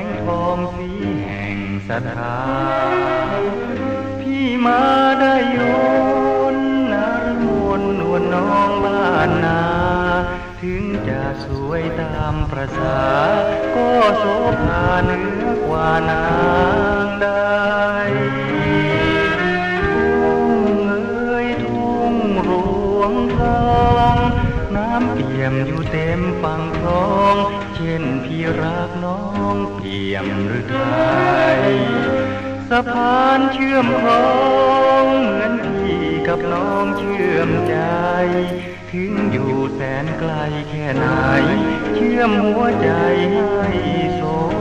งทองสีแห่งศรัทธาพี่มาได้โยนนรมนนวลน้องบ้านนาถึงจะสวยตามประสาก็โสภาเหนือกว่านางใดทุ่งรวงทองน้ำเปี่ยมอยู่เต็มฝั่งคลองเช่นพี่รักน้องเปี่ยมหรือไทยสะพานเชื่อมคลองเหมือนพี่กับน้องเชื่อมใจถึงอยู่แสนไกลแค่ไหนเชื่อมหัวใจให้สม